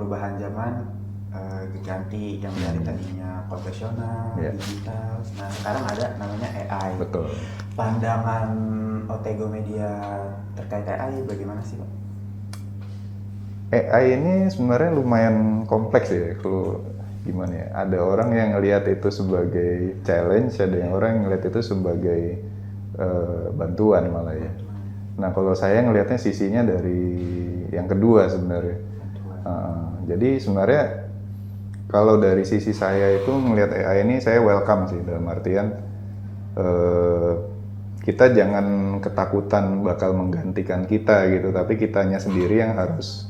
perubahan zaman diganti yang dari tadinya konvensional, digital. Nah sekarang ada namanya AI. Betul. Pandangan Otego Media terkait AI bagaimana sih Pak? AI ini sebenarnya lumayan kompleks ya, kalau gimana ya, ada orang yang ngelihat itu sebagai challenge, ada yang orang yang ngelihat itu sebagai bantuan malah ya. Nah kalau saya ngelihatnya sisinya dari yang kedua sebenarnya. Jadi sebenarnya kalau dari sisi saya itu ngelihat AI ini saya welcome sih, dalam artian kita jangan ketakutan bakal menggantikan kita gitu, tapi kitanya sendiri yang harus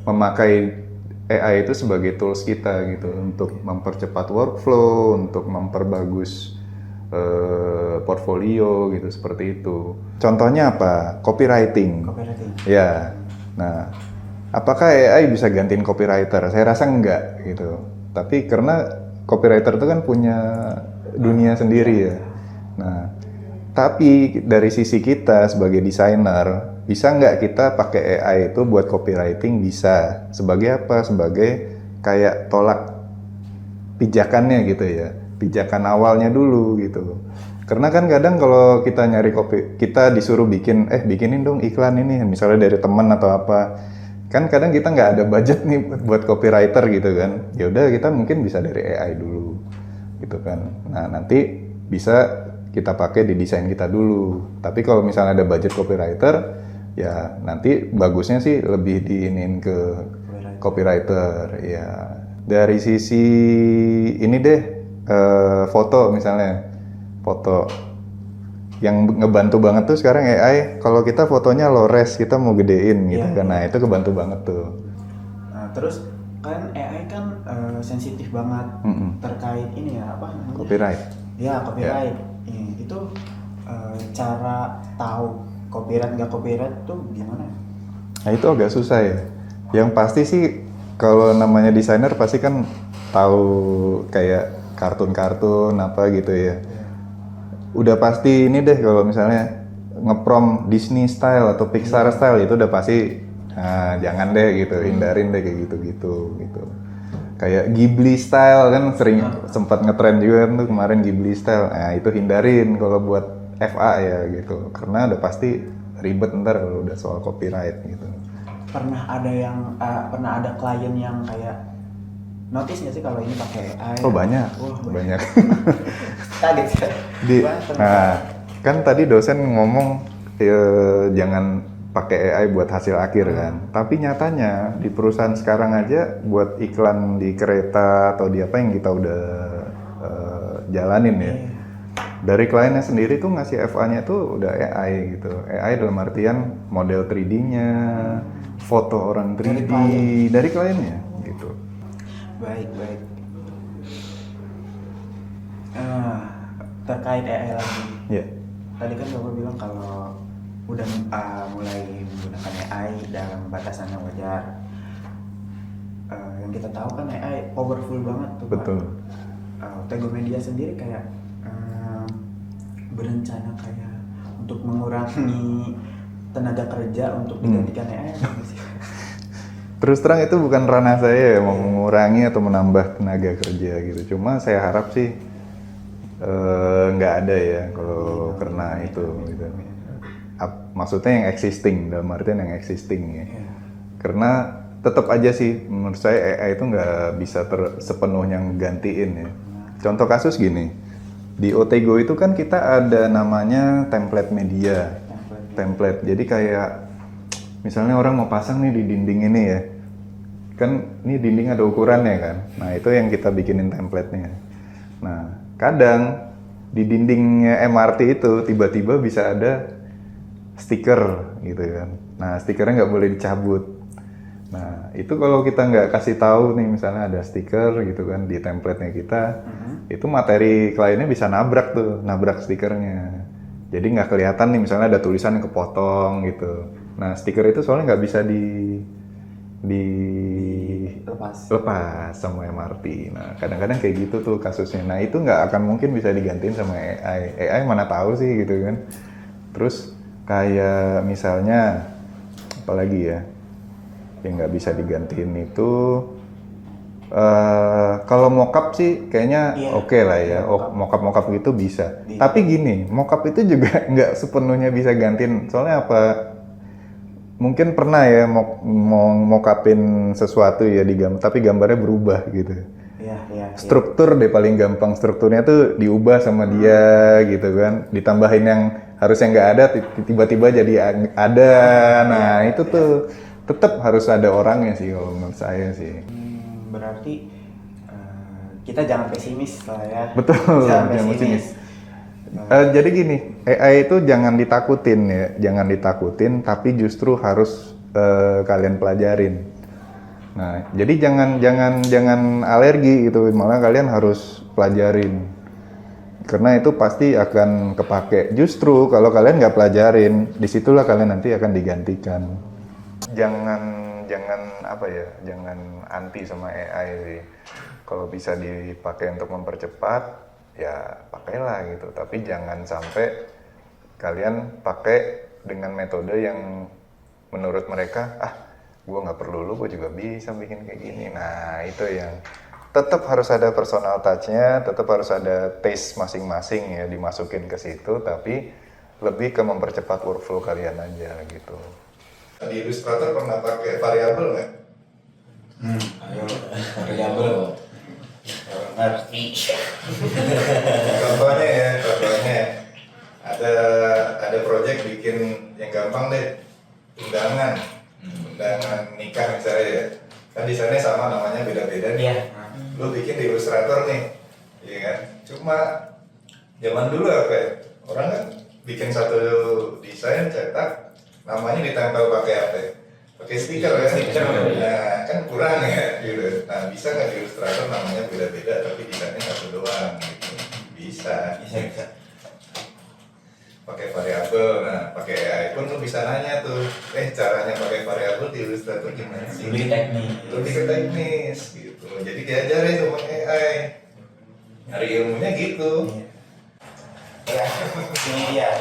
memakai AI itu sebagai tools kita gitu untuk mempercepat workflow, untuk memperbagus portfolio gitu, seperti itu. Contohnya apa? Copywriting. Ya. Nah, apakah AI bisa gantiin copywriter? Saya rasa enggak gitu. Tapi karena copywriter itu kan punya dunia sendiri ya. Nah, tapi dari sisi kita sebagai desainer, bisa nggak kita pakai AI itu buat copywriting? Bisa. Sebagai apa? Sebagai kayak tolak pijakannya gitu ya. Pijakan awalnya dulu gitu. Karena kan kadang kalau kita nyari kita disuruh bikinin dong iklan ini, misalnya dari teman atau apa. Kan kadang kita nggak ada budget nih buat copywriter gitu kan. Ya udah kita mungkin bisa dari AI dulu gitu kan. Nah, nanti bisa kita pakai di desain kita dulu. Tapi kalau misalnya ada budget copywriter, ya nanti bagusnya sih lebih diinin ke copywriter. Ya dari sisi ini deh, foto misalnya, foto yang ngebantu banget tuh sekarang AI. Kalau kita fotonya low res, kita mau gedein gitu kan, nah itu kebantu banget tuh. Nah, terus kan AI kan sensitif banget terkait ini ya apa namanya? Copyright. Ya copyright. Itu cara tahu copyright nggak copyright tuh gimana? Nah itu agak susah ya. Yang pasti sih kalau namanya desainer pasti kan tahu kayak kartun-kartun apa gitu ya. Udah pasti ini deh kalau misalnya ngeprom Disney style atau Pixar style itu udah pasti, nah jangan deh gitu, hindarin deh kayak gitu-gitu gitu. Kayak Ghibli style kan sering sempat ngetrend juga kan tuh kemarin Ghibli style. Nah itu hindarin kalau buat FA ya gitu, karena udah pasti ribet ntar kalau udah soal copyright gitu. Pernah ada klien yang kayak notice nggak sih kalau ini pakai AI? Oh banyak, banyak. Kaget ya. Nah kan tadi dosen ngomong jangan pakai AI buat hasil akhir kan. Tapi nyatanya di perusahaan sekarang aja buat iklan di kereta atau di apa yang kita udah jalanin ya. Dari kliennya sendiri tuh ngasih FA-nya tuh udah AI gitu. AI dalam artian model 3D-nya, foto orang 3D dari kliennya gitu. Baik. Terkait AI lagi. Yeah. Tadi kan Bapak bilang kalau udah mulai menggunakan AI dalam batasan yang wajar. Yang kita tahu kan AI powerful banget tuh. Betul. Otego Media sendiri kayak berencana kayak untuk mengurangi tenaga kerja untuk digantikan AI. Terus terang itu bukan ranah saya ya, mau mengurangi atau menambah tenaga kerja gitu. Cuma saya harap sih nggak ada ya kalau karena itu gitu. Maksudnya yang existing, dalam artian yang existing ya. Karena tetap aja sih menurut saya AI itu nggak bisa sepenuhnya gantiin ya. Contoh kasus gini, di Otego itu kan kita ada namanya template media. Template, jadi kayak misalnya orang mau pasang nih di dinding ini ya, kan ini dinding ada ukurannya kan, nah itu yang kita bikinin template-nya. Nah kadang di dindingnya MRT itu tiba-tiba bisa ada stiker gitu kan, nah stikernya nggak boleh dicabut. Nah itu kalau kita nggak kasih tahu nih misalnya ada stiker gitu kan di template-nya kita, itu materi kliennya bisa nabrak stikernya. Jadi nggak kelihatan nih misalnya ada tulisan yang kepotong gitu. Nah stiker itu soalnya nggak bisa lepas sama MRT. Nah kadang-kadang kayak gitu tuh kasusnya. Nah itu nggak akan mungkin bisa digantiin sama AI. AI mana tahu sih gitu kan. Terus kayak misalnya apalagi ya, yang nggak bisa digantiin itu kalau mockup sih kayaknya oke lah ya, mockup gitu bisa. Tapi gini, mockup itu juga nggak sepenuhnya bisa gantiin. Soalnya apa? Mungkin pernah ya mau mockupin sesuatu ya tapi gambarnya berubah gitu. Struktur deh paling gampang, strukturnya tuh diubah sama dia gitu kan, ditambahin yang harusnya nggak ada, tiba-tiba jadi ada. Nah itu tuh tetap harus ada orangnya sih kalau menurut saya sih. Berarti kita jangan pesimis lah ya. Betul, jangan pesimis. Jadi gini, AI itu jangan ditakutin ya, jangan ditakutin, tapi justru harus kalian pelajarin. Nah, jadi jangan alergi gitu, malah kalian harus pelajarin. Karena itu pasti akan kepake. Justru kalau kalian nggak pelajarin, disitulah kalian nanti akan digantikan. Jangan apa ya, jangan anti sama AI sih. Kalau bisa dipakai untuk mempercepat, ya pakailah gitu. Tapi jangan sampai kalian pakai dengan metode yang menurut mereka, gue nggak perlu lu, gue juga bisa bikin kayak gini. Nah itu yang tetap harus ada personal touch-nya, tetap harus ada taste masing-masing ya dimasukin ke situ, tapi lebih ke mempercepat workflow kalian aja gitu. Di Illustrator pernah pakai variabel nggak? Ayo, variabel. Ngerti. Contohnya ada project bikin yang gampang deh, undangan nikah misalnya ya, kan desainnya sama, namanya beda-beda nih. Lu bikin di Illustrator nih, iya kan? Cuma zaman dulu apa ya, orang kan bikin satu desain cetak, namanya ditempel pakai apa ya? Pakai stiker ya? Nah kan kurang ya gitu. Nah bisa nggak di Illustrator namanya beda-beda tapi desainnya satu doang gitu? Bisa. Pakai variabel, nah pakai AI pun lu bisa nanya tuh, caranya pakai variabel di Illustrator gimana sih? Lebih ke teknis gitu. Jadi diajarin sama AI, nyari ilmunya gitu. Ya, ini dia.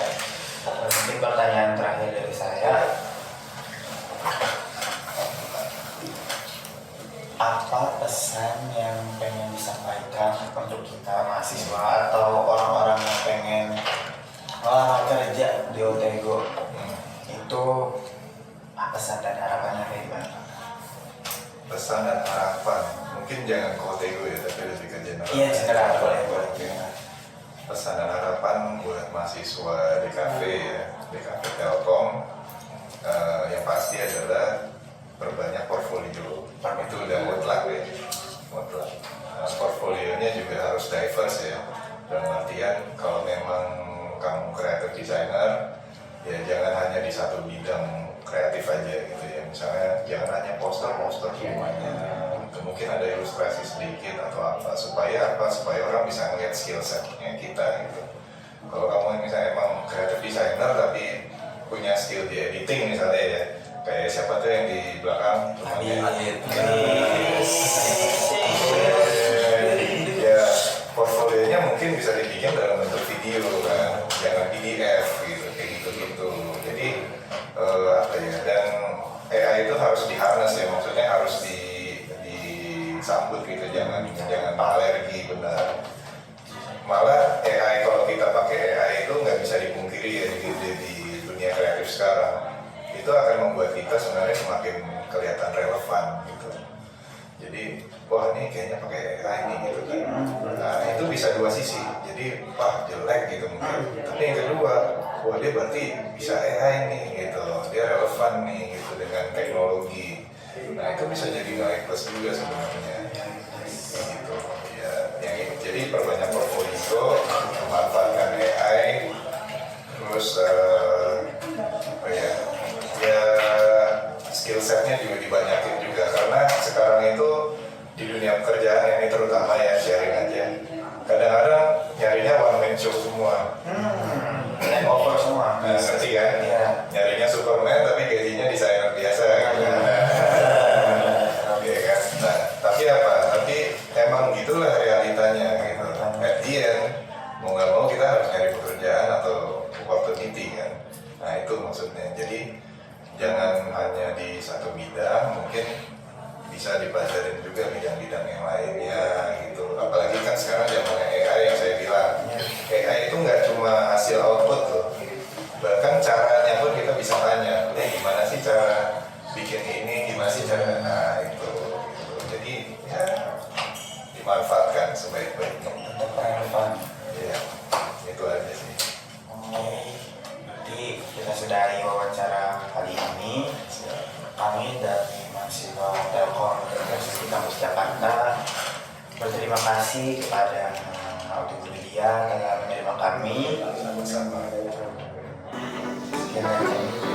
Mungkin pertanyaan terakhir dari saya. Apa pesan yang pengen disampaikan untuk kita mahasiswa atau orang-orang yang pengen kerja di Otego? Itu pesan dan harapannya kayak gimana? Pesan dan harapan, mungkin jangan ke Otego ya, tapi lebih ke general. Iya, general boleh. Pesan dan harapan buat mahasiswa DKV ya, DKV Telkom, yang pasti adalah perbanyak portfolio. Itu udah mutlak ya, mutlak. Portfolionya juga harus diverse ya, dalam artian kalau memang kamu creative designer, ya jangan hanya di satu bidang kreatif aja gitu ya. Misalnya jangan hanya poster semuanya, mungkin ada ilustrasi sedikit atau apa, supaya orang bisa ngeliat skill setnya kita gitu. Kalau kamu misalnya emang creative designer tapi punya skill di editing misalnya ya, kayak siapa tuh yang di belakang ya, portfolionya mungkin bisa dibikin dalam bentuk video kan, jangan PDF gitu, kayak gitu. Jadi apa ya, dan AI itu harus di-harness ya, maksudnya harus disambut gitu, jangan alergi benar. Malah AI, kalau kita pakai AI itu nggak bisa dipungkiri ya di dunia kreatif sekarang, itu akan membuat kita sebenarnya semakin kelihatan relevan gitu. Jadi wah ini kayaknya pakai AI nih gitu kan. Nah itu bisa dua sisi, jadi wah jelek gitu mungkin, tapi yang kedua, wah dia berarti bisa AI nih gitu, dia relevan nih gitu dengan teknologi. Nah itu bisa jadi nilai plus juga sebenarnya gitu ya. Jadi perbanyak portfolio, memanfaatkan AI, terus apa ya skill setnya juga dibanyakin juga, karena sekarang itu di dunia pekerjaan ini terutama ya, sharing aja, kadang-kadang nyarinya one man show semua, over semua. Nah, ngerti kan? Iya. Nyarinya Superman tapi gajinya desainer biasa gitu. Iya kan? Nah, tapi apa? Tapi emang gitulah realitanya gitu. At the end, mau nggak mau kita harus nyari pekerjaan atau opportunity kan. Nah itu maksudnya. Jadi jangan hanya di satu bidang, mungkin dipelajarin juga bidang-bidang yang lainnya gitu. Apalagi kan sekarang zamannya AI yang saya bilang, AI itu nggak cuma hasil output loh, bahkan caranya pun kita bisa tanya, gimana sih cara bikin ini, gimana sih cara, nah itu gitu. Jadi ya dimanfaatkan sebaik-baiknya. Tetap relevan. Ya, itu aja sih. Jadi kita sudahi wawancara kali ini. Kami dari mahasiswa Telkom Universitas Kampus Jakarta berterima kasih kepada Audimedia telah menerima kami. Sama-sama. Sekian dari kami.